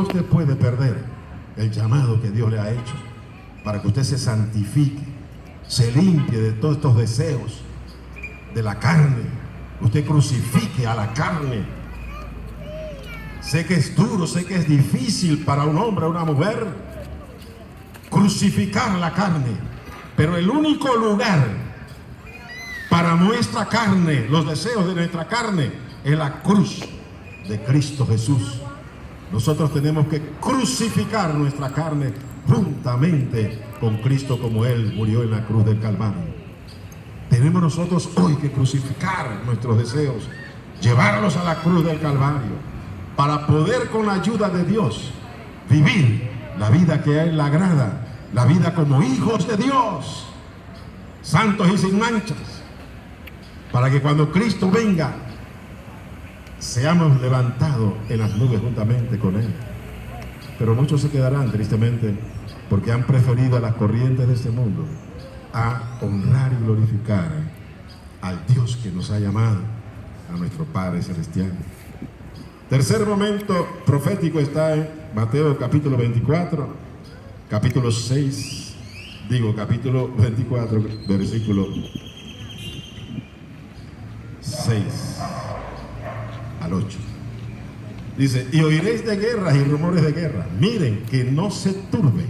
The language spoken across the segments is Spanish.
Usted puede perder el llamado que Dios le ha hecho para que usted se santifique, se limpie de todos estos deseos de la carne. Usted crucifique a la carne. Sé que es duro, sé que es difícil para un hombre o una mujer crucificar la carne, pero el único lugar para nuestra carne, los deseos de nuestra carne, es la cruz de Cristo Jesús. Nosotros tenemos que crucificar nuestra carne juntamente con Cristo, como Él murió en la cruz del Calvario. Tenemos nosotros hoy que crucificar nuestros deseos, llevarlos a la cruz del Calvario, para poder, con la ayuda de Dios, vivir la vida que a Él le agrada, la vida como hijos de Dios, santos y sin manchas, para que cuando Cristo venga, seamos levantados en las nubes juntamente con Él. Pero muchos se quedarán tristemente porque han preferido a las corrientes de este mundo a honrar y glorificar al Dios que nos ha llamado, a nuestro Padre Celestial. Tercer momento profético está en Mateo capítulo 24, capítulo 24, versículo 6 al 8. Dice: y oiréis de guerras y rumores de guerra. Miren que no se turben,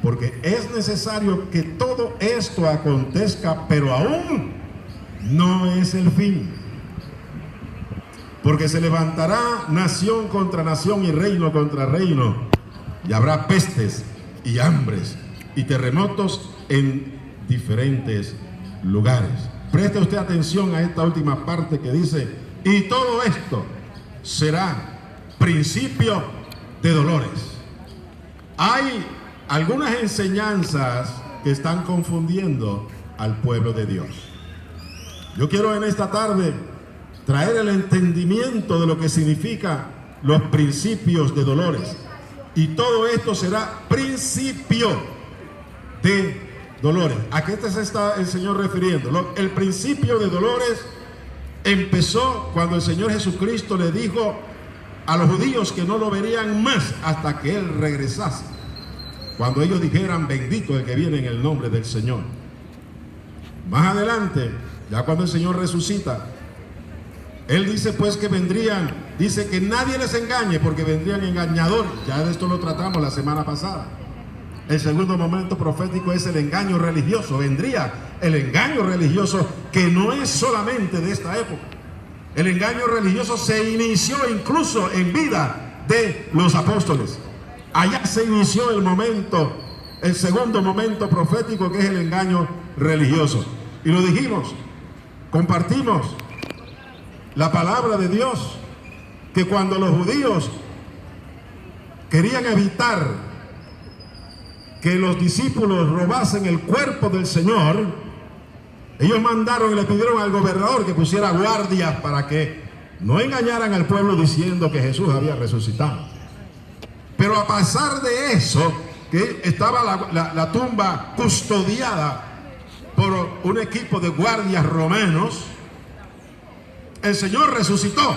porque es necesario que todo esto acontezca, pero aún no es el fin. Porque se levantará nación contra nación y reino contra reino, y habrá pestes y hambres y terremotos en diferentes lugares. Preste usted atención a esta última parte que dice: y todo esto será principio de dolores. Hay algunas enseñanzas que están confundiendo al pueblo de Dios. Yo quiero en esta tarde traer el entendimiento de lo que significa los principios de dolores. Y todo esto será principio de dolores. ¿A qué se está el Señor refiriendo? El principio de dolores empezó cuando el Señor Jesucristo le dijo a los judíos que no lo verían más hasta que Él regresase. Cuando ellos dijeran: bendito el que viene en el nombre del Señor. Más adelante, ya cuando el Señor resucita, Él dice pues que vendrían, dice que nadie les engañe, porque vendrían engañadores. Ya de esto lo tratamos la semana pasada. El segundo momento profético es el engaño religioso. Vendría el engaño religioso, que no es solamente de esta época. El engaño religioso se inició incluso en vida de los apóstoles. Allá se inició el segundo momento profético, que es el engaño religioso. Y lo dijimos, compartimos la palabra de Dios, que cuando los judíos querían evitar que los discípulos robasen el cuerpo del Señor, ellos mandaron y le pidieron al gobernador que pusiera guardias para que no engañaran al pueblo diciendo que Jesús había resucitado. Pero a pesar de eso, que estaba la tumba custodiada por un equipo de guardias romanos, el Señor resucitó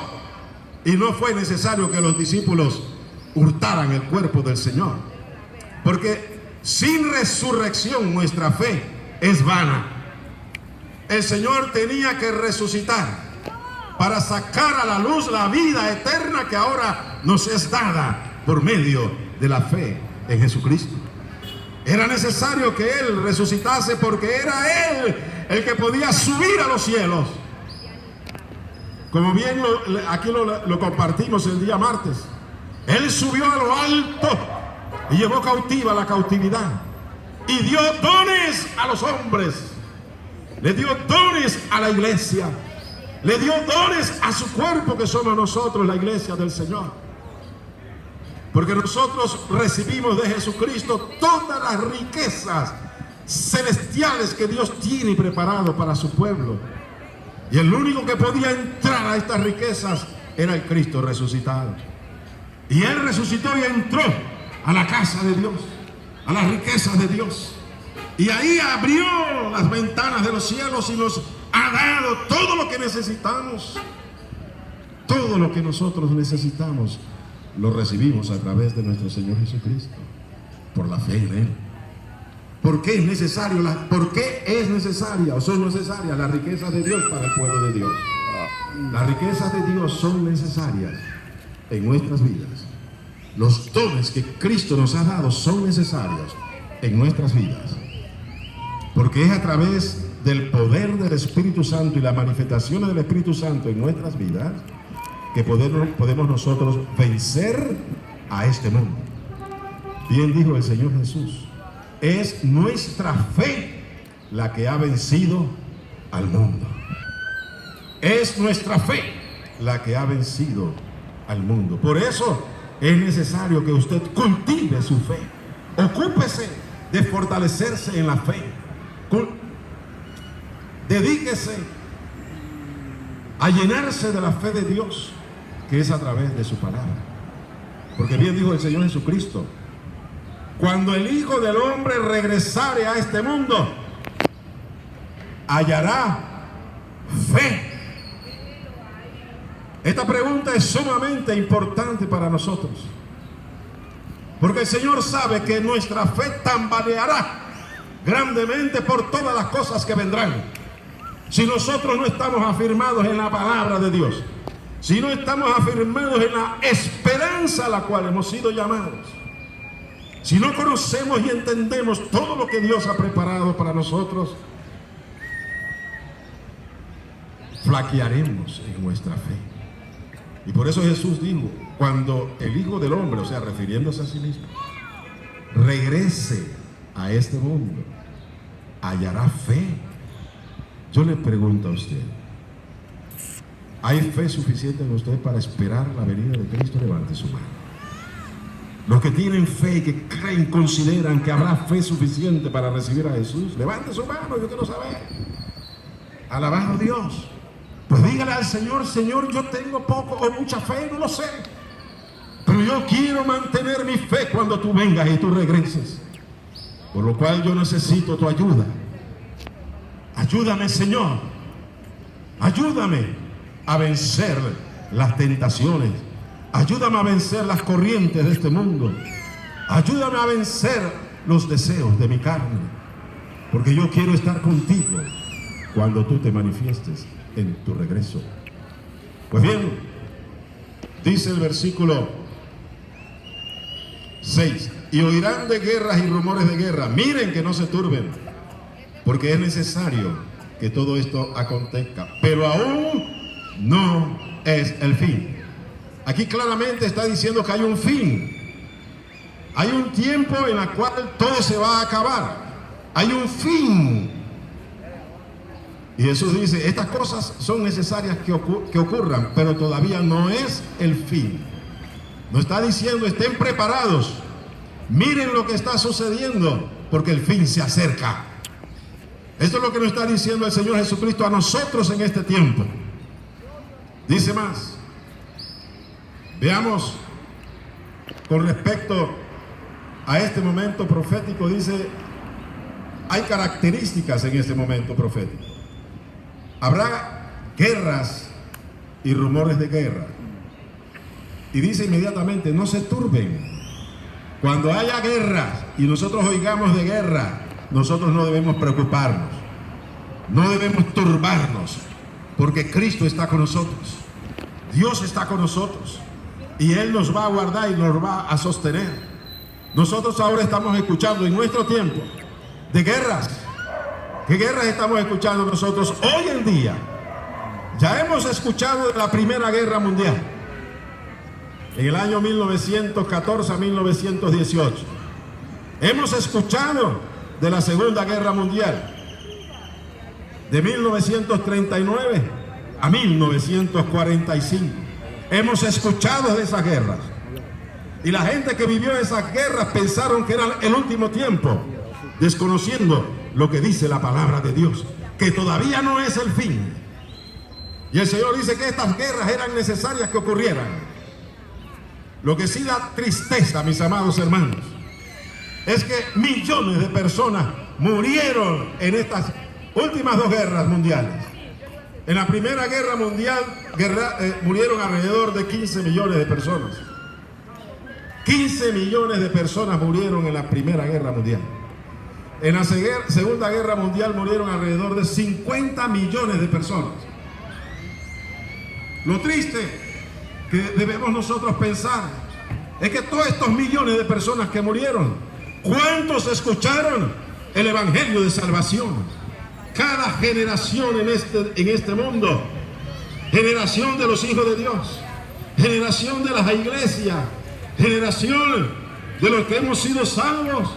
y no fue necesario que los discípulos hurtaran el cuerpo del Señor, porque sin resurrección nuestra fe es vana. El Señor tenía que resucitar para sacar a la luz la vida eterna que ahora nos es dada por medio de la fe en Jesucristo. Era necesario que Él resucitase, porque era Él el que podía subir a los cielos. Como bien aquí lo compartimos el día martes. Él subió a lo alto y llevó cautiva la cautividad. Y dio dones a los hombres. Le dio dones a la iglesia. Le dio dones a su cuerpo, que somos nosotros, la iglesia del Señor. Porque nosotros recibimos de Jesucristo todas las riquezas celestiales que Dios tiene preparado para su pueblo. Y el único que podía entrar a estas riquezas era el Cristo resucitado. Y Él resucitó y entró a la casa de Dios, a las riquezas de Dios. Y ahí abrió las ventanas de los cielos y nos ha dado todo lo que necesitamos. Todo lo que nosotros necesitamos lo recibimos a través de nuestro Señor Jesucristo, por la fe en Él. ¿Por qué es necesario? ¿Por qué es necesaria o son necesarias las riquezas de Dios para el pueblo de Dios? Las riquezas de Dios son necesarias en nuestras vidas. Los dones que Cristo nos ha dado son necesarios en nuestras vidas. Porque es a través del poder del Espíritu Santo y la manifestación del Espíritu Santo en nuestras vidas que podemos nosotros vencer a este mundo. Bien dijo el Señor Jesús, es nuestra fe la que ha vencido al mundo. Es nuestra fe la que ha vencido al mundo. Por eso es necesario que usted cultive su fe. Ocúpese de fortalecerse en la fe. Dedíquese a llenarse de la fe de Dios, que es a través de su palabra. Porque bien dijo el Señor Jesucristo, cuando el Hijo del Hombre regresare a este mundo, hallará fe. Esta pregunta es sumamente importante para nosotros, porque el Señor sabe que nuestra fe tambaleará grandemente por todas las cosas que vendrán. Si nosotros no estamos afirmados en la palabra de Dios, si no estamos afirmados en la esperanza a la cual hemos sido llamados, si no conocemos y entendemos todo lo que Dios ha preparado para nosotros, flaquearemos en nuestra fe. Y por eso Jesús dijo, cuando el Hijo del Hombre, o sea, refiriéndose a sí mismo, regrese a este mundo, hallará fe. Yo le pregunto a usted, ¿hay fe suficiente en usted para esperar la venida de Cristo? Levante su mano. Los que tienen fe y que creen, consideran que habrá fe suficiente para recibir a Jesús, levante su mano, yo quiero saber. Alabado a Dios. Pues dígale al Señor, Señor, yo tengo poco o mucha fe, no lo sé, pero yo quiero mantener mi fe cuando tú vengas y tú regreses. Por lo cual yo necesito tu ayuda. Ayúdame, Señor. Ayúdame a vencer las tentaciones. Ayúdame a vencer las corrientes de este mundo. Ayúdame a vencer los deseos de mi carne. Porque yo quiero estar contigo cuando tú te manifiestes en tu regreso. Pues bien, dice el versículo 6, y oirán de guerras y rumores de guerra. Miren que no se turben, porque es necesario que todo esto acontezca, pero aún no es el fin. Aquí claramente está diciendo que hay un fin. Hay un tiempo en el cual todo se va a acabar. Hay un fin. Y Jesús dice, estas cosas son necesarias que ocurran, pero todavía no es el fin. No está diciendo, estén preparados. Miren lo que está sucediendo, porque el fin se acerca. Esto es lo que nos está diciendo el Señor Jesucristo a nosotros en este tiempo. Dice más. Veamos con respecto a este momento profético. Dice, hay características en este momento profético. Habrá guerras y rumores de guerra. Y dice inmediatamente, no se turben. Cuando haya guerras y nosotros oigamos de guerra, nosotros no debemos preocuparnos, no debemos turbarnos, porque Cristo está con nosotros, Dios está con nosotros, y Él nos va a guardar y nos va a sostener. Nosotros ahora estamos escuchando en nuestro tiempo de guerras. ¿Qué guerras estamos escuchando nosotros hoy en día? Ya hemos escuchado de la Primera Guerra Mundial, en el año 1914 a 1918. Hemos escuchado de la Segunda Guerra Mundial, de 1939 a 1945. Hemos escuchado de esas guerras. Y la gente que vivió esas guerras pensaron que era el último tiempo, desconociendo lo que dice la palabra de Dios, que todavía no es el fin. Y el Señor dice que estas guerras eran necesarias que ocurrieran. Lo que sí da tristeza, mis amados hermanos, es que millones de personas murieron en estas últimas dos guerras mundiales. En la Primera Guerra Mundial murieron alrededor de 15 millones de personas. 15 millones de personas murieron en la Primera Guerra Mundial. En la Segunda Guerra Mundial murieron alrededor de 50 millones de personas. Lo triste que debemos nosotros pensar es que todos estos millones de personas que murieron, ¿cuántos escucharon el Evangelio de salvación? Cada generación en este mundo, generación de los hijos de Dios, generación de las iglesias, generación de los que hemos sido salvos,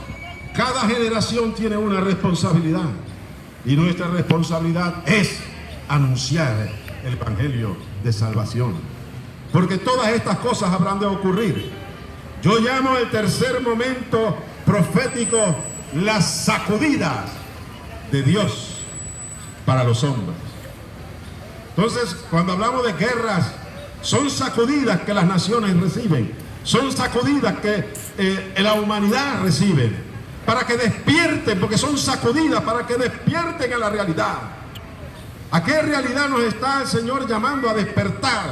cada generación tiene una responsabilidad, y nuestra responsabilidad es anunciar el Evangelio de salvación, porque todas estas cosas habrán de ocurrir. Yo llamo el tercer momento profético las sacudidas de Dios para los hombres. Entonces, cuando hablamos de guerras, son sacudidas que las naciones reciben, son sacudidas que la humanidad recibe, para que despierten, porque son sacudidas para que despierten a la realidad. ¿A qué realidad nos está el Señor llamando a despertar?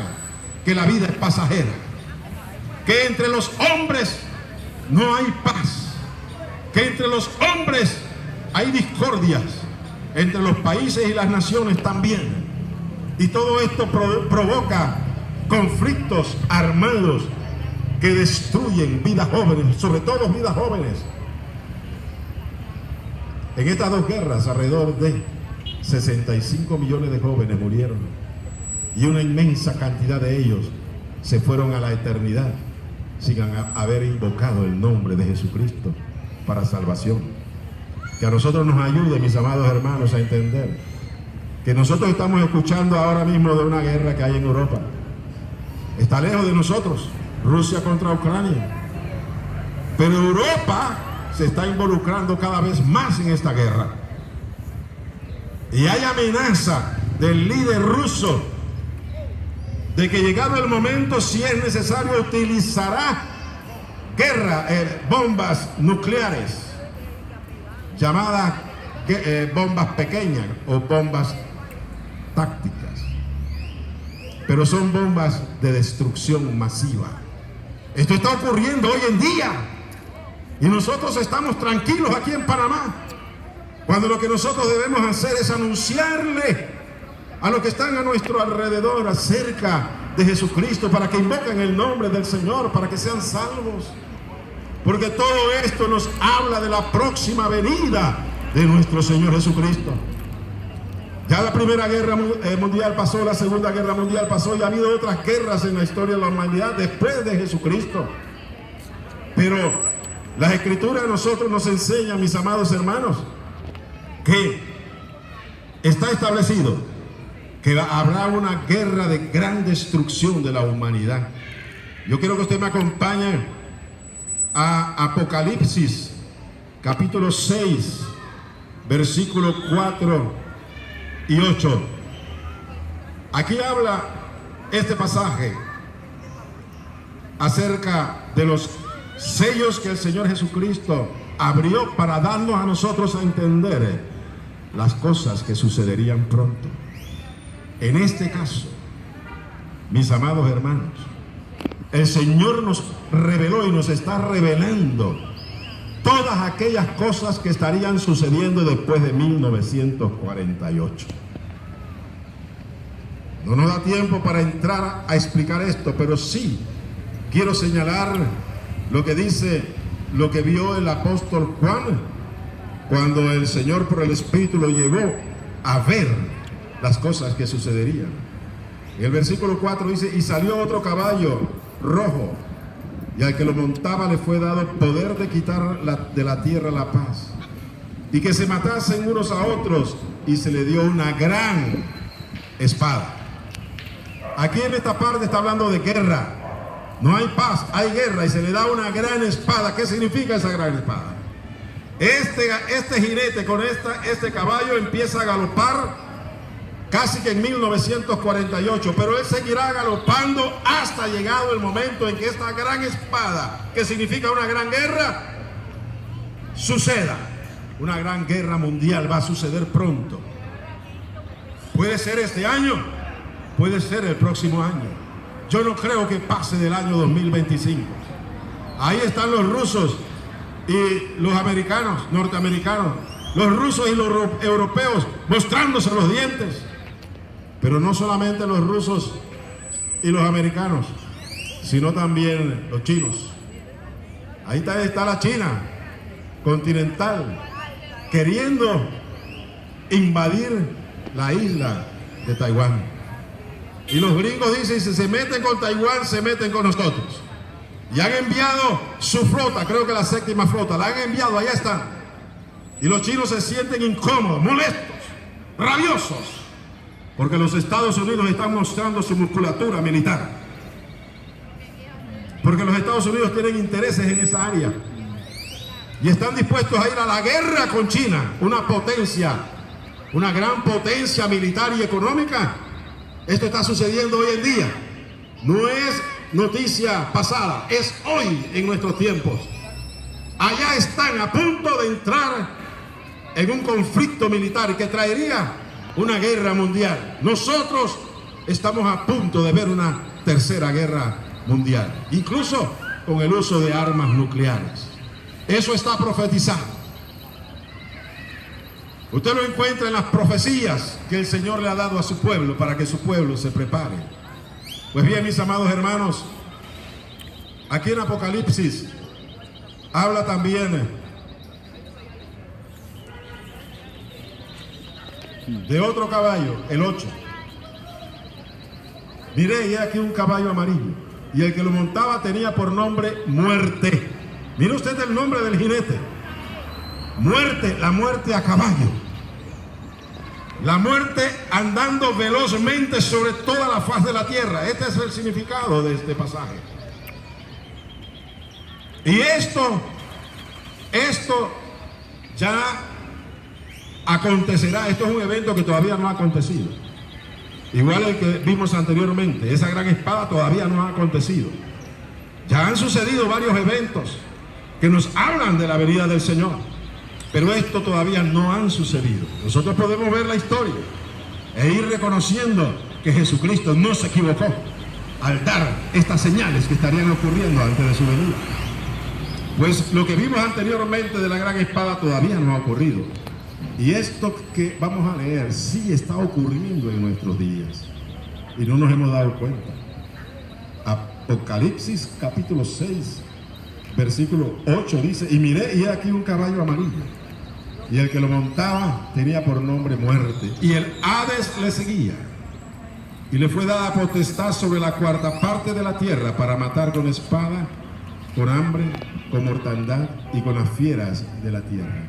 Que la vida es pasajera, que entre los hombres no hay paz, que entre los hombres hay discordias, entre los países y las naciones también, y todo esto provoca conflictos armados que destruyen vidas jóvenes, sobre todo vidas jóvenes. En estas dos guerras alrededor de 65 millones de jóvenes murieron, y una inmensa cantidad de ellos se fueron a la eternidad sin haber invocado el nombre de Jesucristo para salvación. Que a nosotros nos ayude, mis amados hermanos, a entender que nosotros estamos escuchando ahora mismo de una guerra que hay en Europa. Está lejos de nosotros, Rusia contra Ucrania, pero Europa se está involucrando cada vez más en esta guerra, y hay amenaza del líder ruso de que llegado el momento, si es necesario, utilizará bombas nucleares, llamadas bombas pequeñas o bombas tácticas, pero son bombas de destrucción masiva. Esto está ocurriendo hoy en día, y nosotros estamos tranquilos aquí en Panamá, cuando lo que nosotros debemos hacer es anunciarle a los que están a nuestro alrededor acerca de Jesucristo, para que invoquen el nombre del Señor, para que sean salvos, porque todo esto nos habla de la próxima venida de nuestro Señor Jesucristo. Ya la Primera Guerra Mundial pasó, la Segunda Guerra Mundial pasó, y ha habido otras guerras en la historia de la humanidad después de Jesucristo, pero las Escrituras a nosotros nos enseñan, mis amados hermanos, que está establecido que habrá una guerra de gran destrucción de la humanidad. Yo quiero que usted me acompañe a Apocalipsis, capítulo 6, versículos 4 y 8. Aquí habla este pasaje acerca de los sellos que el Señor Jesucristo abrió para darnos a nosotros a entender las cosas que sucederían pronto. En este caso, mis amados hermanos, el Señor nos reveló y nos está revelando todas aquellas cosas que estarían sucediendo después de 1948. No nos da tiempo para entrar a explicar esto, pero sí quiero señalar lo que dice, lo que vio el apóstol Juan cuando el Señor por el Espíritu lo llevó a ver las cosas que sucederían. En el versículo 4 dice: y salió otro caballo rojo, y al que lo montaba le fue dado poder de quitar de la tierra la paz, y que se matasen unos a otros, y se le dio una gran espada. Aquí en esta parte está hablando de guerra. No hay paz, hay guerra, y se le da una gran espada. ¿Qué significa esa gran espada? Este jinete con este caballo empieza a galopar casi que en 1948, pero él seguirá galopando hasta llegado el momento en que esta gran espada, que significa una gran guerra, suceda. Una gran guerra mundial va a suceder pronto. Puede ser este año, puede ser el próximo año. Yo no creo que pase del año 2025. Ahí están los rusos y los americanos, norteamericanos, los rusos y los europeos mostrándose los dientes. Pero no solamente los rusos y los americanos, sino también los chinos. Ahí está la China continental queriendo invadir la isla de Taiwán. Y los gringos dicen, si se meten con Taiwán, se meten con nosotros. Y han enviado su flota, creo que la 7ª flota, la han enviado, allá están. Y los chinos se sienten incómodos, molestos, rabiosos, porque los Estados Unidos están mostrando su musculatura militar. Porque los Estados Unidos tienen intereses en esa área. Y están dispuestos a ir a la guerra con China, una potencia, una gran potencia militar y económica. Esto está sucediendo hoy en día. No es noticia pasada, es hoy en nuestros tiempos. Allá están a punto de entrar en un conflicto militar que traería una guerra mundial. Nosotros estamos a punto de ver una tercera guerra mundial, incluso con el uso de armas nucleares. Eso está profetizado. Usted lo encuentra en las profecías que el Señor le ha dado a su pueblo para que su pueblo se prepare. Pues bien, mis amados hermanos, aquí en Apocalipsis habla también de otro caballo, el 8. Miré y aquí un caballo amarillo, y el que lo montaba tenía por nombre Muerte. Mire usted el nombre del jinete. Muerte, la muerte a caballo. La muerte andando velozmente sobre toda la faz de la tierra. Este es el significado de este pasaje. Y esto ya acontecerá. Esto es un evento que todavía no ha acontecido. Igual el que vimos anteriormente. Esa gran espada todavía no ha acontecido. Ya han sucedido varios eventos que nos hablan de la venida del Señor. Pero esto todavía no han sucedido. Nosotros podemos ver la historia e ir reconociendo que Jesucristo no se equivocó al dar estas señales que estarían ocurriendo antes de su venida. Pues lo que vimos anteriormente de la gran espada todavía no ha ocurrido. Y esto que vamos a leer sí está ocurriendo en nuestros días. Y no nos hemos dado cuenta. Apocalipsis capítulo 6, versículo 8 dice, y miré y he aquí un caballo amarillo. Y el que lo montaba tenía por nombre Muerte. Y el Hades le seguía. Y le fue dada potestad sobre la 4ª parte de la tierra para matar con espada, con hambre, con mortandad y con las fieras de la tierra.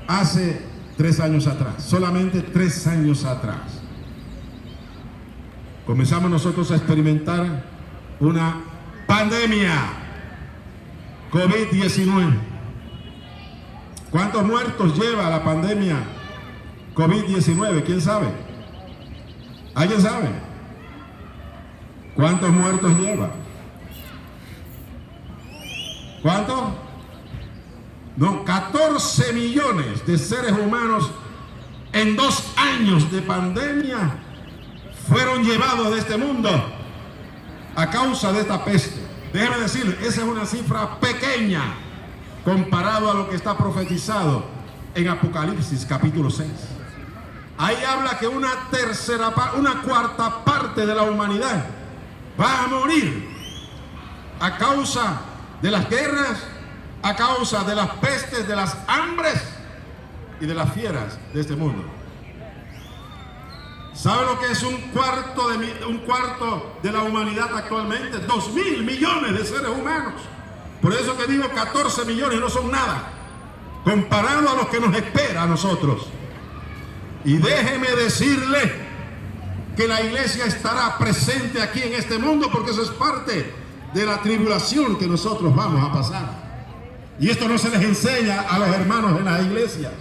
Hace 3 años atrás, solamente 3 años atrás, comenzamos nosotros a experimentar una pandemia COVID-19. ¿Cuántos muertos lleva la pandemia COVID-19? ¿Quién sabe? ¿Alguien sabe? ¿Cuántos muertos lleva? ¿Cuántos? No, 14 millones de seres humanos en 2 años de pandemia fueron llevados de este mundo a causa de esta peste. Déjeme decirle, esa es una cifra pequeña comparado a lo que está profetizado en Apocalipsis capítulo 6. Ahí habla que una 1/4 parte de la humanidad va a morir a causa de las guerras, a causa de las pestes, de las hambres y de las fieras de este mundo. ¿Sabe lo que es un cuarto de la humanidad actualmente? 2.000 millones de seres humanos. Por eso que digo 14 millones no son nada comparado a lo que nos espera a nosotros. Y déjeme decirle que la iglesia estará presente aquí en este mundo, porque eso es parte de la tribulación que nosotros vamos a pasar. Y esto no se les enseña a los hermanos en las iglesias.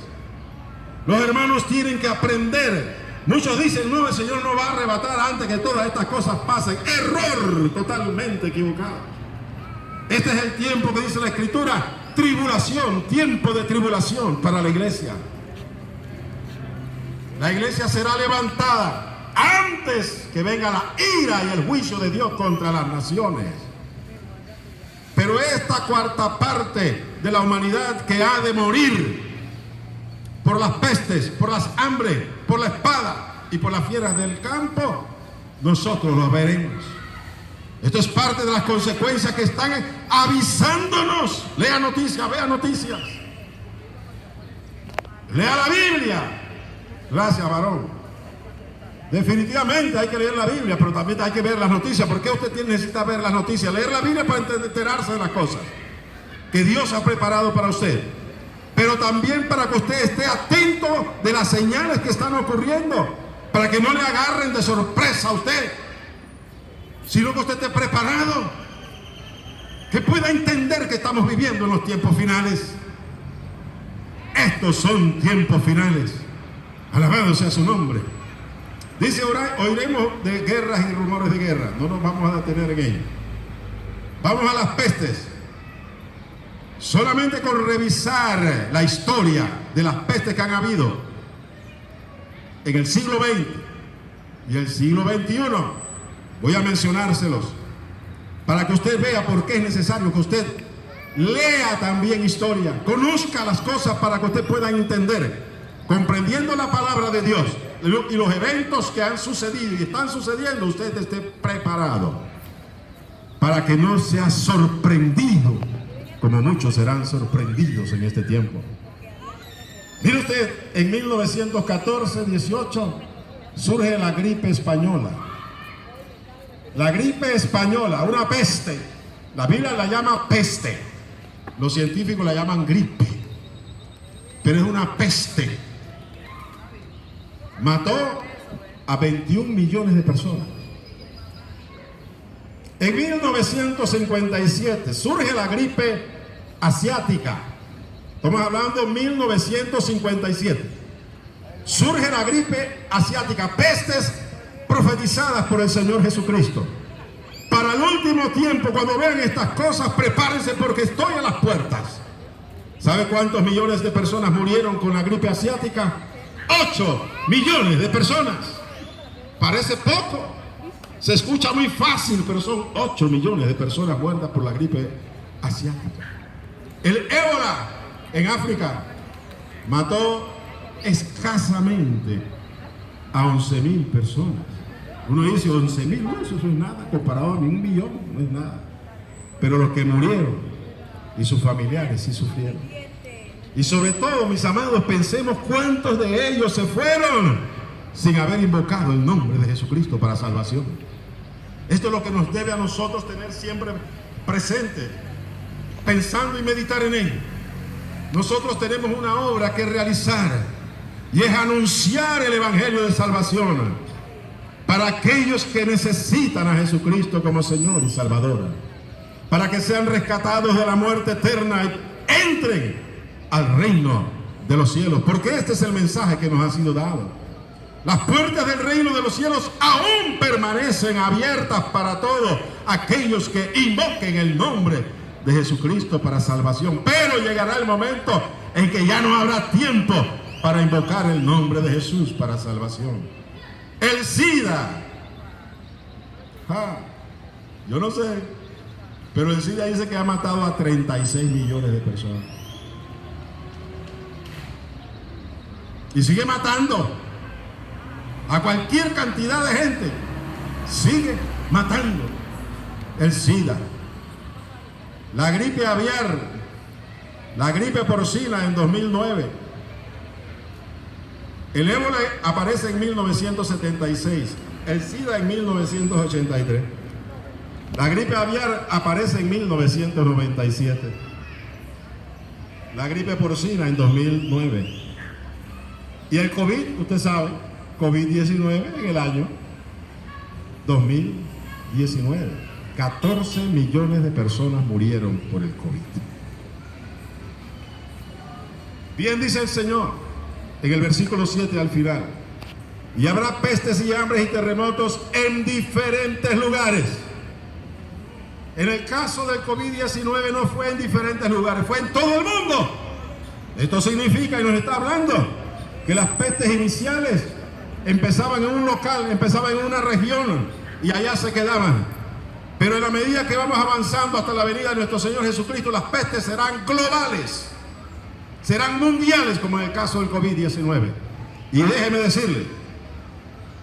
Los hermanos tienen que aprender. Muchos dicen, no, el Señor no va a arrebatar antes que todas estas cosas pasen. Error, totalmente equivocado. Este es el tiempo que dice la Escritura, tribulación, tiempo de tribulación para la iglesia. La iglesia será levantada antes que venga la ira y el juicio de Dios contra las naciones. Pero esta cuarta parte de la humanidad que ha de morir por las pestes, por las hambres, por la espada y por las fieras del campo, nosotros lo veremos. Esto es parte de las consecuencias que están avisándonos. Lea noticias, vea noticias. Lea la Biblia. Gracias, varón. Definitivamente hay que leer la Biblia, pero también hay que ver las noticias. ¿Por qué usted necesita ver las noticias? Leer la Biblia para enterarse de las cosas que Dios ha preparado para usted, pero también para que usted esté atento de las señales que están ocurriendo, para que no le agarren de sorpresa a usted, sino que usted esté preparado, que pueda entender que estamos viviendo en los tiempos finales. Estos son tiempos finales. Alabado sea su nombre. Dice, oiremos de guerras y rumores de guerra. No nos vamos a detener en ello. Vamos a las pestes. Solamente con revisar la historia de las pestes que han habido en el siglo XX y el siglo XXI, voy a mencionárselos para que usted vea por qué es necesario que usted lea también historia, conozca las cosas para que usted pueda entender, comprendiendo la palabra de Dios y los eventos que han sucedido y están sucediendo, usted esté preparado para que no sea sorprendido como muchos serán sorprendidos en este tiempo. Mire usted, en 1914-18 surge la gripe española. La gripe española, una peste. La Biblia la llama peste. Los científicos la llaman gripe. Pero es una peste. Mató a 21 millones de personas. En 1957 surge la gripe asiática. Estamos hablando de 1957. Surge la gripe asiática, pestes profetizadas por el Señor Jesucristo. Para el último tiempo, cuando vean estas cosas, prepárense porque estoy a las puertas. ¿Sabe cuántos millones de personas murieron con la gripe asiática? 8 millones de personas. Parece poco. Se escucha muy fácil, pero son 8 millones de personas muertas por la gripe asiática. El ébola en África mató escasamente a 11.000 personas. Uno dice 11.000, no, eso no es nada, comparado a ni 1 millón, no es nada. Pero los que murieron y sus familiares sí sufrieron. Y sobre todo, mis amados, pensemos cuántos de ellos se fueron sin haber invocado el nombre de Jesucristo para salvación. Esto es lo que nos debe a nosotros tener siempre presente, pensando y meditar en ello. Nosotros tenemos una obra que realizar y es anunciar el Evangelio de salvación para aquellos que necesitan a Jesucristo como Señor y Salvador, para que sean rescatados de la muerte eterna y entren al reino de los cielos, porque este es el mensaje que nos ha sido dado. Las puertas del reino de los cielos aún permanecen abiertas para todos aquellos que invoquen el nombre de Jesucristo para salvación. Pero llegará el momento en que ya no habrá tiempo para invocar el nombre de Jesús para salvación. El SIDA. Yo no sé, pero el SIDA dice que ha matado a 36 millones de personas. Y sigue matando a cualquier cantidad de gente. Sigue matando el SIDA. La gripe aviar, la gripe porcina en 2009. El ébola aparece en 1976, el SIDA en 1983. La gripe aviar aparece en 1997. La gripe porcina en 2009. Y el COVID, usted sabe, COVID-19 en el año 2019. 14 millones de personas murieron por el COVID. Bien dice el Señor en el versículo 7 al final: y habrá pestes y hambres y terremotos en diferentes lugares. En el caso del COVID-19 no fue en diferentes lugares, fue en todo el mundo. Esto significa, y nos está hablando, que las pestes iniciales empezaban en un local, empezaban en una región y allá se quedaban. Pero en la medida que vamos avanzando hasta la venida de nuestro Señor Jesucristo, las pestes serán globales, serán mundiales, como en el caso del COVID-19. Y déjeme decirle,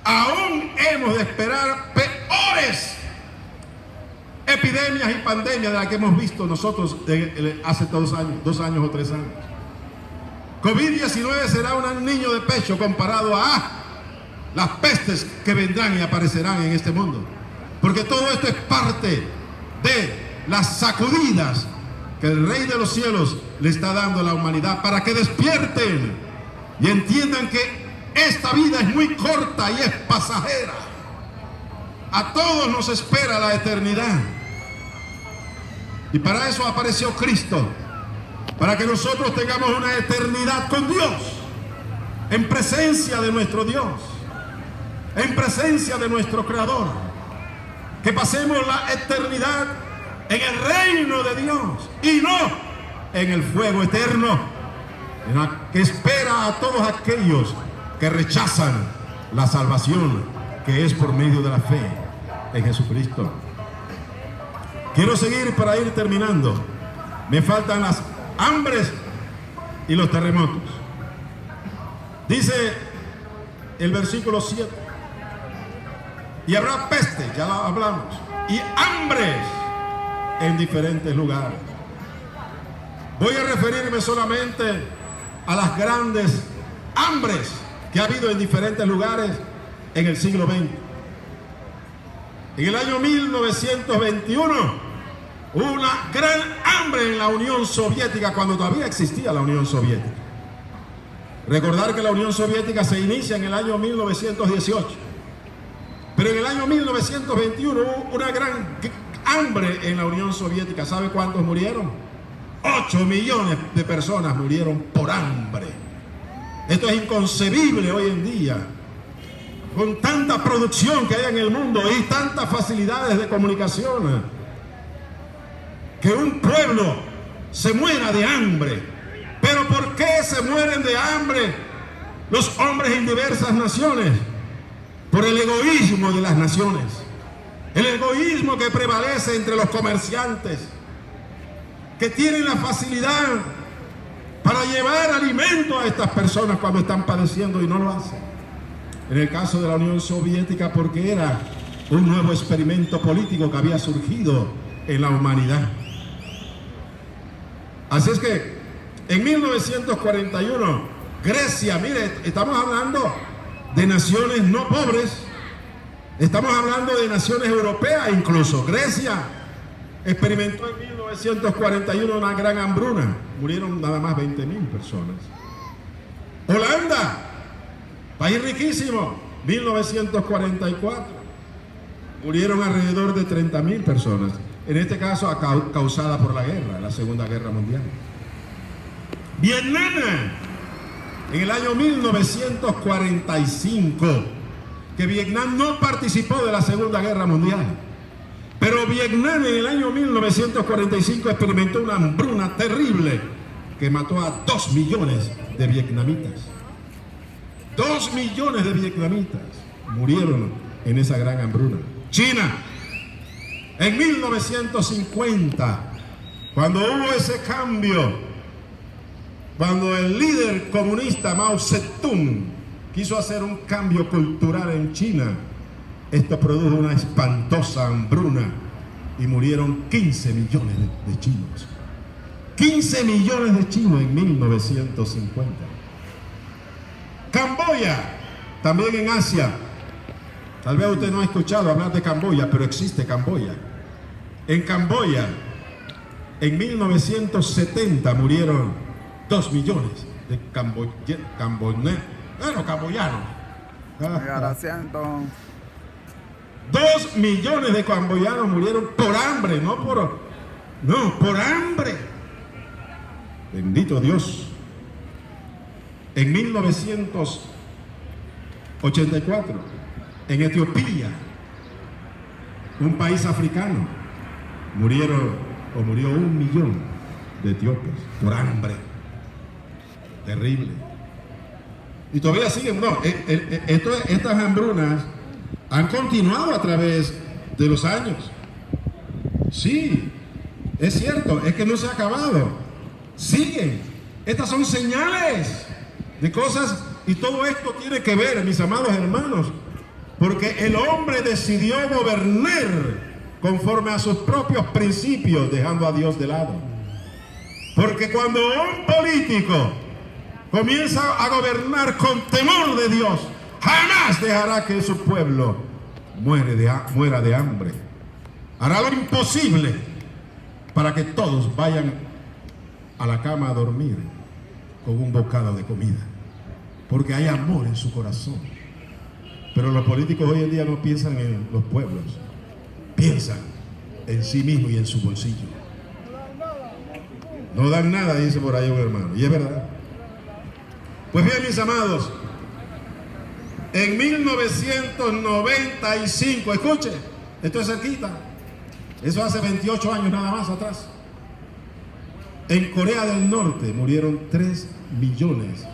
aún hemos de esperar peores epidemias y pandemias de las que hemos visto nosotros hace 2 años o 3 años. COVID-19 será un niño de pecho comparado a las pestes que vendrán y aparecerán en este mundo. Porque todo esto es parte de las sacudidas que el Rey de los Cielos le está dando a la humanidad para que despierten y entiendan que esta vida es muy corta y es pasajera. A todos nos espera la eternidad. Y para eso apareció Cristo, para que nosotros tengamos una eternidad con Dios, en presencia de nuestro Dios, en presencia de nuestro Creador, que pasemos la eternidad en el reino de Dios y no en el fuego eterno que espera a todos aquellos que rechazan la salvación que es por medio de la fe en Jesucristo. Quiero seguir para ir terminando. Me faltan las hambres y los terremotos. Dice el versículo 7: y habrá peste, ya lo hablamos, y hambres en diferentes lugares. Voy a referirme solamente a las grandes hambres que ha habido en diferentes lugares en el siglo XX. En el año 1921 hubo una gran hambre en la Unión Soviética, cuando todavía existía la Unión Soviética. Recordar que la Unión Soviética se inicia en el año 1918. Pero en el año 1921 hubo una gran hambre en la Unión Soviética. ¿Sabe cuántos murieron? 8 millones de personas murieron por hambre. Esto es inconcebible hoy en día, con tanta producción que hay en el mundo y tantas facilidades de comunicación, que un pueblo se muera de hambre. ¿Pero por qué se mueren de hambre los hombres en diversas naciones? Por el egoísmo de las naciones, el egoísmo que prevalece entre los comerciantes, que tienen la facilidad para llevar alimento a estas personas cuando están padeciendo y no lo hacen. En el caso de la Unión Soviética, porque era un nuevo experimento político que había surgido en la humanidad. Así es que en 1941, Grecia, mire, estamos hablando de naciones no pobres, estamos hablando de naciones europeas incluso. Grecia experimentó en 1941 una gran hambruna, murieron nada más 20.000 personas. Holanda, país riquísimo, 1944, murieron alrededor de 30.000 personas, en este caso causada por la guerra, la Segunda Guerra Mundial. Vietnam, en el año 1945, que Vietnam no participó de la Segunda Guerra Mundial, pero Vietnam en el año 1945 experimentó una hambruna terrible que mató a 2 millones de vietnamitas. 2 millones de vietnamitas murieron en esa gran hambruna. China, en 1950, cuando hubo ese cambio, cuando el líder comunista Mao Zedong quiso hacer un cambio cultural en China, esto produjo una espantosa hambruna y murieron 15 millones de chinos. 15 millones de chinos en 1950. Camboya, también en Asia. Tal vez usted no ha escuchado hablar de Camboya, pero existe Camboya. En Camboya, en 1970 murieron 2 millones de camboyanos. 2 millones de camboyanos murieron por hambre, por hambre. Bendito Dios. En 1984, en Etiopía, un país africano, murió 1 millón de etíopes por hambre. Terrible. Y todavía siguen. Estas hambrunas han continuado a través de los años. Sí, es cierto, es que no se ha acabado. Siguen. Estas son señales de cosas, y todo esto tiene que ver, mis amados hermanos, porque el hombre decidió gobernar conforme a sus propios principios, dejando a Dios de lado. Porque cuando un político comienza a gobernar con temor de Dios, jamás dejará que su pueblo muera de hambre. Hará lo imposible para que todos vayan a la cama a dormir con un bocado de comida, porque hay amor en su corazón. Pero los políticos hoy en día no piensan en los pueblos, piensan en sí mismos y en su bolsillo. No dan nada, dice por ahí un hermano, y es verdad. Pues bien, mis amados, en 1995, escuche, esto es cerquita, eso hace 28 años nada más atrás, en Corea del Norte murieron 3 millones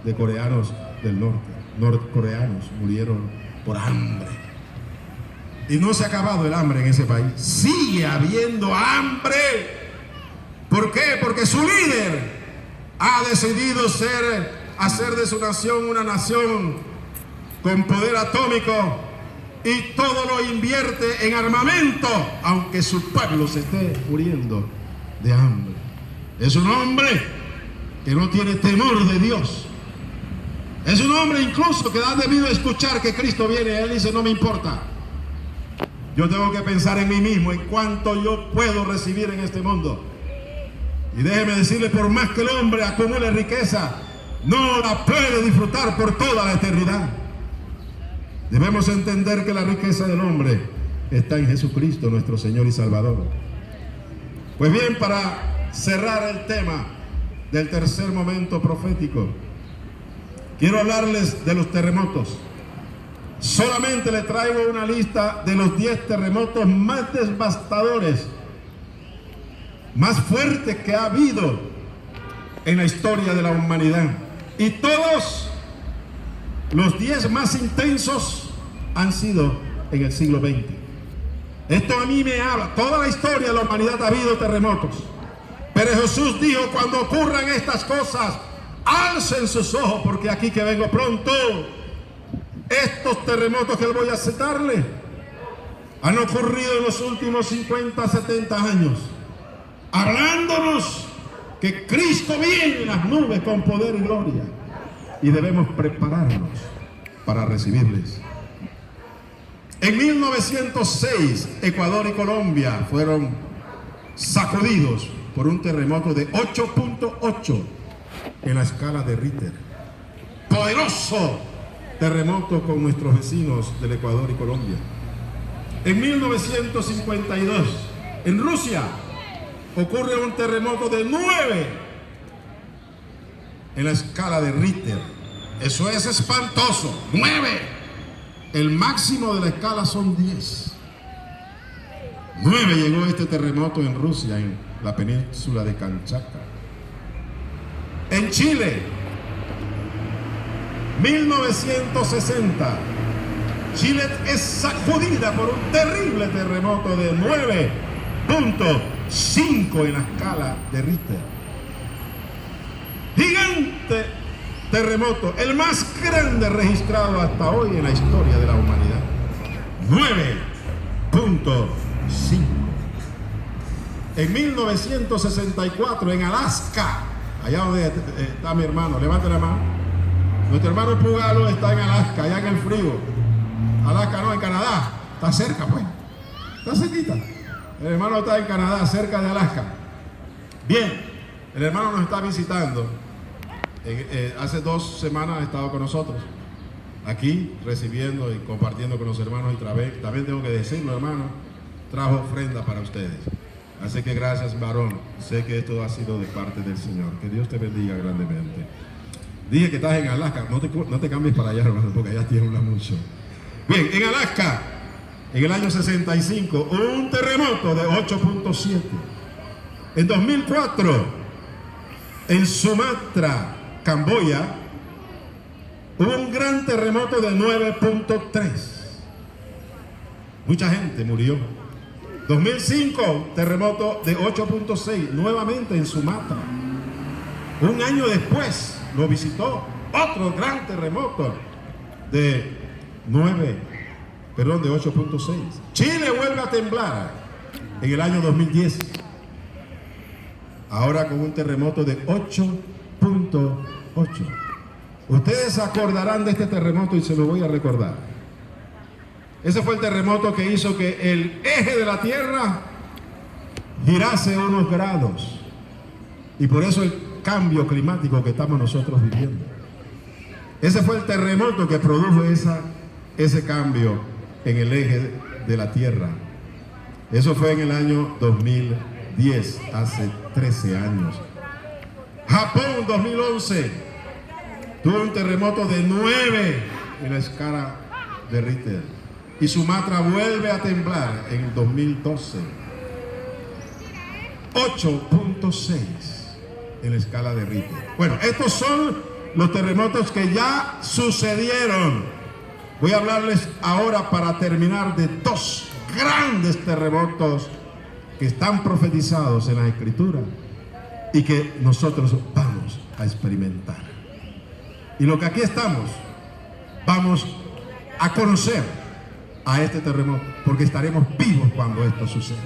de coreanos del norte, norcoreanos murieron por hambre. Y no se ha acabado el hambre en ese país, sigue habiendo hambre. ¿Por qué? Porque su líder ha decidido hacer de su nación una nación con poder atómico, y todo lo invierte en armamento, aunque su pueblo se esté muriendo de hambre. Es un hombre que no tiene temor de Dios. Es un hombre incluso que ha debido escuchar que Cristo viene. Él dice: no me importa, yo tengo que pensar en mí mismo, en cuánto yo puedo recibir en este mundo. Y déjeme decirle, por más que el hombre acumule riqueza, no la puede disfrutar por toda la eternidad. Debemos entender que la riqueza del hombre está en Jesucristo, nuestro Señor y Salvador. Pues bien, para cerrar el tema del tercer momento profético, quiero hablarles de los terremotos. Solamente le traigo una lista de los 10 terremotos más devastadores, más fuertes que ha habido en la historia de la humanidad. Y todos los 10 más intensos han sido en el siglo XX. Esto a mí me habla. Toda la historia de la humanidad ha habido terremotos. Pero Jesús dijo: cuando ocurran estas cosas, alcen sus ojos, porque aquí que vengo pronto. Estos terremotos que voy a citarle han ocurrido en los últimos 50, 70 años, hablándonos que Cristo viene en las nubes con poder y gloria, y debemos prepararnos para recibirles. En 1906, Ecuador y Colombia fueron sacudidos por un terremoto de 8.8 en la escala de Richter. Poderoso terremoto con nuestros vecinos del Ecuador y Colombia. En 1952, en Rusia, ocurre un terremoto de 9 en la escala de Richter. Eso es espantoso. 9. El máximo de la escala son 10. 9 llegó este terremoto en Rusia, en la península de Kamchatka. En Chile, 1960, Chile es sacudida por un terrible terremoto de 9.5 en la escala de Richter. Gigante terremoto, el más grande registrado hasta hoy en la historia de la humanidad. 9.5. En 1964, en Alaska, allá donde está mi hermano, levante la mano. Nuestro hermano Pugalo está en Alaska, allá en el frío. Alaska no, en Canadá. Está cerca, pues. Está cerquita. El hermano está en Canadá, cerca de Alaska. Bien, el hermano nos está visitando. Hace 2 semanas ha estado con nosotros, aquí, recibiendo y compartiendo con los hermanos. Y también tengo que decirlo, hermano, trajo ofrenda para ustedes. Así que gracias, varón. Sé que esto ha sido de parte del Señor. Que Dios te bendiga grandemente. Dije que estás en Alaska, no te cambies para allá, hermano, porque allá tiembla mucho. Bien, en Alaska, en el año 65, un terremoto de 8.7. En 2004, en Sumatra, Camboya, hubo un gran terremoto de 9.3. Mucha gente murió. 2005, terremoto de 8.6, nuevamente en Sumatra. Un año después lo visitó otro gran terremoto de 8.6. Chile vuelve a temblar en el año 2010. Ahora con un terremoto de 8.8. Ustedes se acordarán de este terremoto y se lo voy a recordar. Ese fue el terremoto que hizo que el eje de la Tierra girase unos grados. Y por eso el cambio climático que estamos nosotros viviendo. Ese fue el terremoto que produjo ese cambio en el eje de la Tierra. Eso fue en el año 2010, hace 13 años. Japón 2011 tuvo un terremoto de 9 en la escala de Richter. Y Sumatra vuelve a temblar en el 2012. 8.6 en la escala de Richter. Bueno, estos son los terremotos que ya sucedieron. Voy a hablarles ahora, para terminar, de dos grandes terremotos que están profetizados en la Escritura y que nosotros vamos a experimentar. Y lo que aquí estamos, vamos a conocer a este terremoto, porque estaremos vivos cuando esto suceda.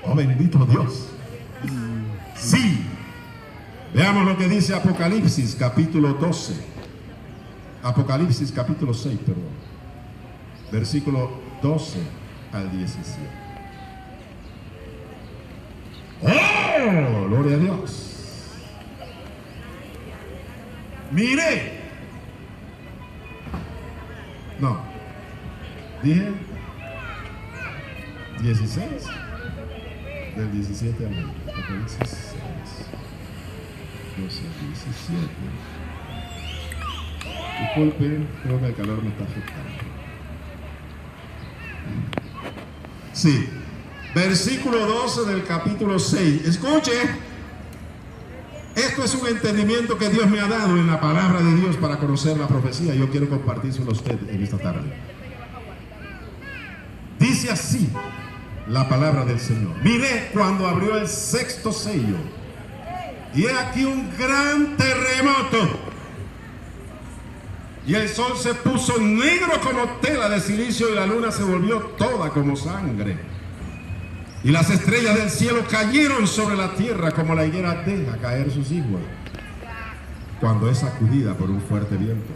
Oh, bendito Dios. Sí. Veamos lo que dice Apocalipsis capítulo 12. Apocalipsis capítulo 6, perdón. Versículo 12 al 17. ¡Oh! Gloria a Dios. Mire. No. Dije 16. Del 17 al 20. Apocalipsis 6. 12 al 17. Disculpen, creo que el calor me está afectando. Sí. Versículo 12 del capítulo 6. Escuche. Esto es un entendimiento que Dios me ha dado en la palabra de Dios para conocer la profecía. Yo quiero compartírselo a usted en esta tarde. Dice así la palabra del Señor. Miré cuando abrió el sexto sello, y he aquí un gran terremoto, y el sol se puso negro como tela de silicio, y la luna se volvió toda como sangre, y las estrellas del cielo cayeron sobre la tierra como la higuera deja caer sus higos cuando es sacudida por un fuerte viento.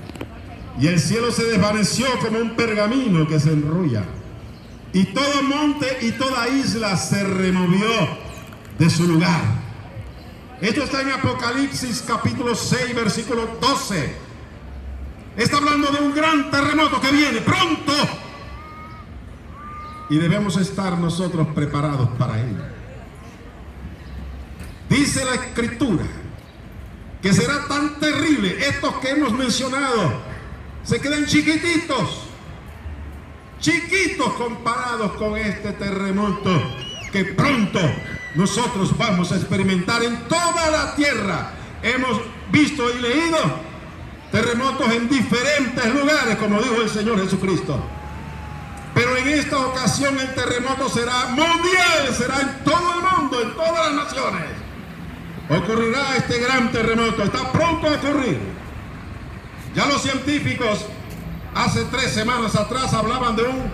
Y el cielo se desvaneció como un pergamino que se enrolla, y todo monte y toda isla se removió de su lugar. Esto está en Apocalipsis capítulo 6, versículo 12. Está hablando de un gran terremoto que viene pronto. Y debemos estar nosotros preparados para él. Dice la Escritura que será tan terrible. Estos que hemos mencionado se quedan chiquititos. Chiquitos comparados con este terremoto que pronto nosotros vamos a experimentar en toda la tierra. Hemos visto y leído terremotos en diferentes lugares, como dijo el Señor Jesucristo. Pero en esta ocasión el terremoto será mundial, será en todo el mundo, en todas las naciones. Ocurrirá este gran terremoto, está pronto a ocurrir. Ya los científicos hace 3 semanas atrás hablaban de un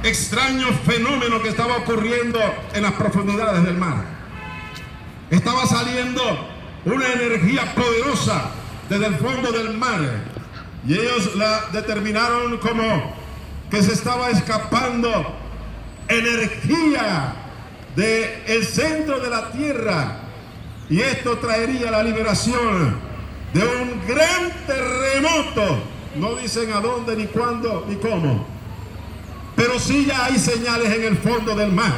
extraño fenómeno que estaba ocurriendo en las profundidades del mar. Estaba saliendo una energía poderosa desde el fondo del mar, y ellos la determinaron como que se estaba escapando energía del centro de la tierra, y esto traería la liberación de un gran terremoto. No dicen a dónde, ni cuándo, ni cómo, pero sí ya hay señales en el fondo del mar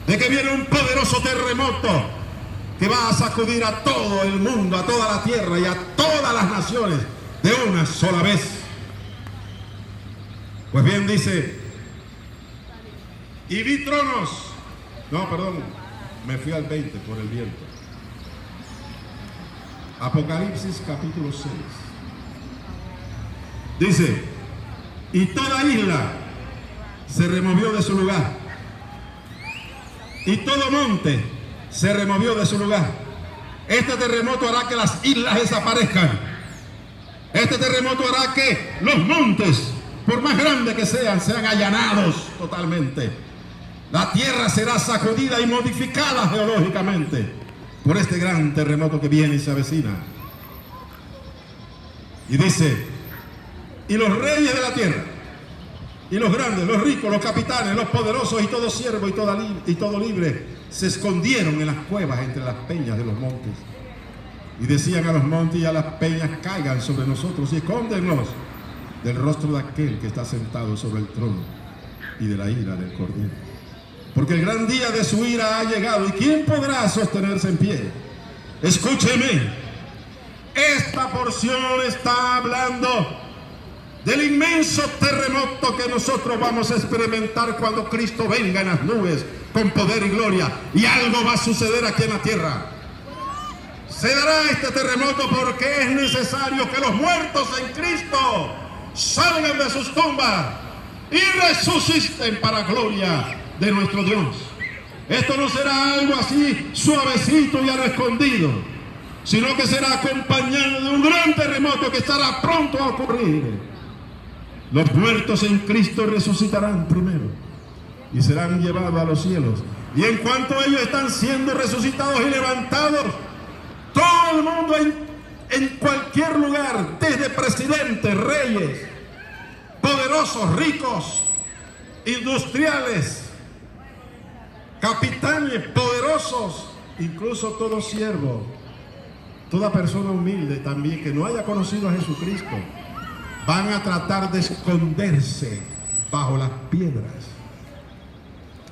de que viene un poderoso terremoto que va a sacudir a todo el mundo, a toda la tierra y a todas las naciones de una sola vez. Pues bien, dice, y vi tronos. No, perdón, me fui al 20 por el viento. Apocalipsis capítulo 6. Dice, y toda isla se removió de su lugar, y todo monte se removió de su lugar. Este terremoto hará que las islas desaparezcan. Este terremoto hará que los montes, por más grandes que sean allanados totalmente. La tierra será sacudida y modificada geológicamente por este gran terremoto que viene y se avecina. Y dice, y los reyes de la tierra, y los grandes, los ricos, los capitanes, los poderosos y todo siervo y todo libre se escondieron en las cuevas entre las peñas de los montes. Y decían a los montes y a las peñas, caigan sobre nosotros y escóndennos del rostro de aquel que está sentado sobre el trono y de la ira del Cordero. Porque el gran día de su ira ha llegado, ¿y quién podrá sostenerse en pie? Escúcheme, esta porción está hablando del inmenso terremoto que nosotros vamos a experimentar cuando Cristo venga en las nubes con poder y gloria, y algo va a suceder aquí en la tierra. Se dará este terremoto porque es necesario que los muertos en Cristo salgan de sus tumbas y resuciten para gloria de nuestro Dios. Esto no será algo así suavecito y a lo escondido, sino que será acompañado de un gran terremoto que estará pronto a ocurrir. Los muertos en Cristo resucitarán primero y serán llevados a los cielos. Y en cuanto ellos están siendo resucitados y levantados, todo el mundo en cualquier lugar, desde presidentes, reyes, poderosos, ricos, industriales, capitanes, poderosos, incluso todo siervo, toda persona humilde también que no haya conocido a Jesucristo, van a tratar de esconderse bajo las piedras,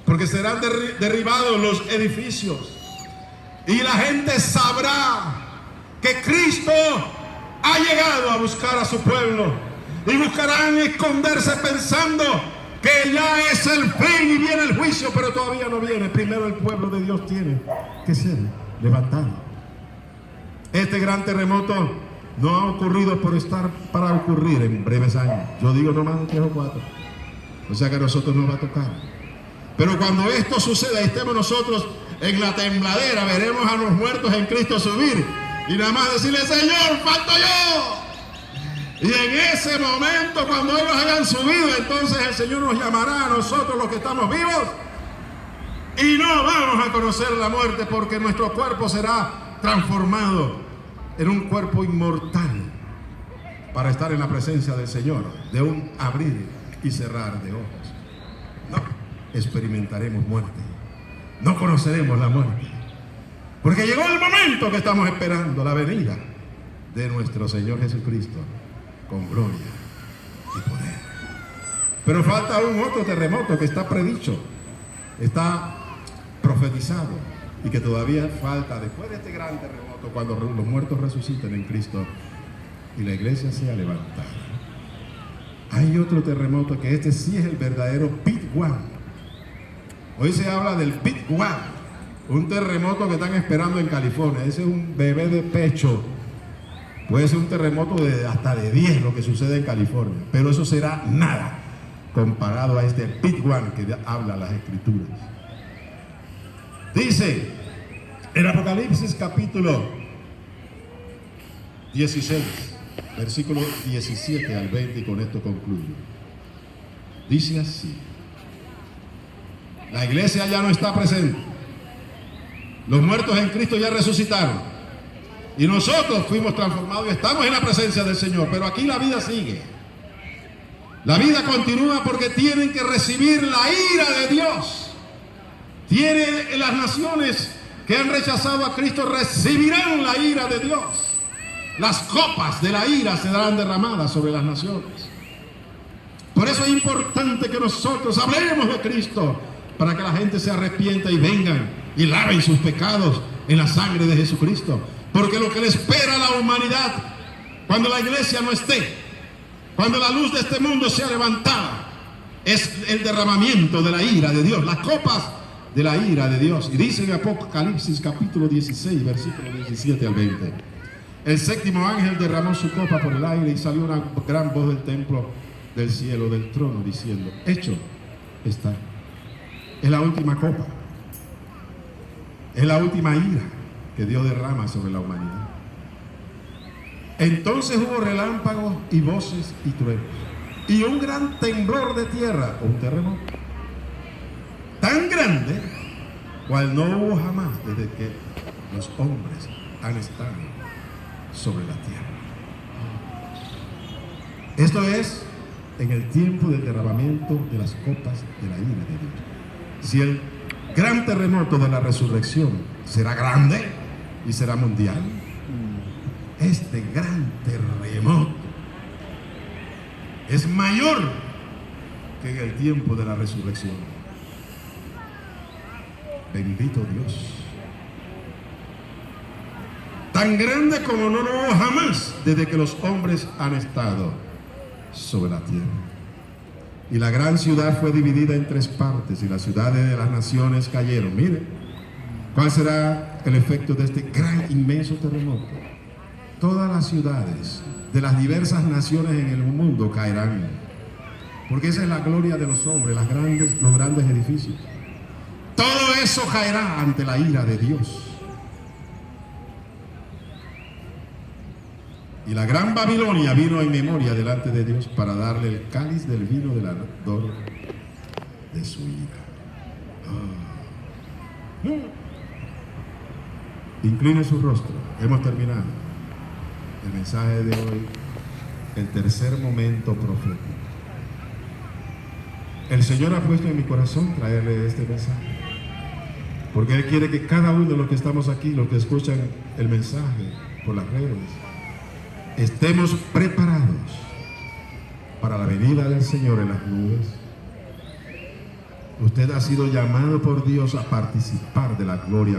porque serán derribados los edificios y la gente sabrá que Cristo ha llegado a buscar a su pueblo, y buscarán esconderse pensando que ya es el fin y viene el juicio, pero todavía no viene. Primero el pueblo de Dios tiene que ser levantado. Este gran terremoto no ha ocurrido por estar para ocurrir en breves años. Yo digo no más de 3 o 4. O sea que a nosotros nos va a tocar. Pero cuando esto suceda, estemos nosotros en la tembladera, veremos a los muertos en Cristo subir y nada más decirle: Señor, falto yo. Y en ese momento, cuando ellos hayan subido, entonces el Señor nos llamará a nosotros los que estamos vivos y no vamos a conocer la muerte, porque nuestro cuerpo será transformado en un cuerpo inmortal para estar en la presencia del Señor, de un abrir y cerrar de ojos. No experimentaremos muerte, no conoceremos la muerte, porque llegó el momento que estamos esperando, la venida de nuestro Señor Jesucristo con gloria y poder. Pero falta un otro terremoto que está predicho, está profetizado, y que todavía falta después de este gran terremoto, cuando los muertos resuciten en Cristo y la iglesia sea levantada. Hay otro terremoto que este sí es el verdadero Big One. Hoy se habla del Big One, un terremoto que están esperando en California. Ese es un bebé de pecho. Puede ser un terremoto de hasta de 10 lo que sucede en California, pero eso será nada comparado a este Big One que habla las Escrituras. Dice en Apocalipsis capítulo 16, versículo 17 al 20, y con esto concluyo. Dice así: la iglesia ya no está presente, los muertos en Cristo ya resucitaron, y nosotros fuimos transformados y estamos en la presencia del Señor. Pero aquí la vida sigue, la vida continúa, porque tienen que recibir la ira de Dios. Las naciones que han rechazado a Cristo recibirán la ira de Dios. Las copas de la ira serán derramadas sobre las naciones. Por eso es importante que nosotros hablemos de Cristo, para que la gente se arrepienta y vengan y laven sus pecados en la sangre de Jesucristo. Porque lo que le espera a la humanidad cuando la iglesia no esté, cuando la luz de este mundo sea levantada, es el derramamiento de la ira de Dios, las copas de la ira de Dios. Y dice en Apocalipsis capítulo 16, versículo 17 al 20: el séptimo ángel derramó su copa por el aire, y salió una gran voz del templo del cielo, del trono, diciendo: hecho está. Es la última copa. Es la última ira que Dios derrama sobre la humanidad. Entonces hubo relámpagos y voces y truenos, y un gran temblor de tierra, un terremoto, tan grande cual no hubo jamás desde que los hombres han estado sobre la tierra. Esto es en el tiempo del derramamiento de las copas de la ira de Dios. Si el gran terremoto de la resurrección será grande y será mundial, este gran terremoto es mayor que en el tiempo de la resurrección. Bendito Dios. Tan grande como no lo hubo jamás desde que los hombres han estado sobre la tierra. Y la gran ciudad fue dividida en 3 partes, y las ciudades de las naciones cayeron. Miren, ¿cuál será el efecto de este gran, inmenso terremoto? Todas las ciudades de las diversas naciones en el mundo caerán, porque esa es la gloria de los hombres, los grandes edificios. Todo eso caerá ante la ira de Dios. Y la gran Babilonia vino en memoria delante de Dios para darle el cáliz del vino del ardor de su ira. Incline su rostro. Hemos terminado el mensaje de hoy, el tercer momento profético. El Señor ha puesto en mi corazón traerle este mensaje, porque Él quiere que cada uno de los que estamos aquí, los que escuchan el mensaje por las redes, estemos preparados para la venida del Señor en las nubes. Usted ha sido llamado por Dios a participar de la gloria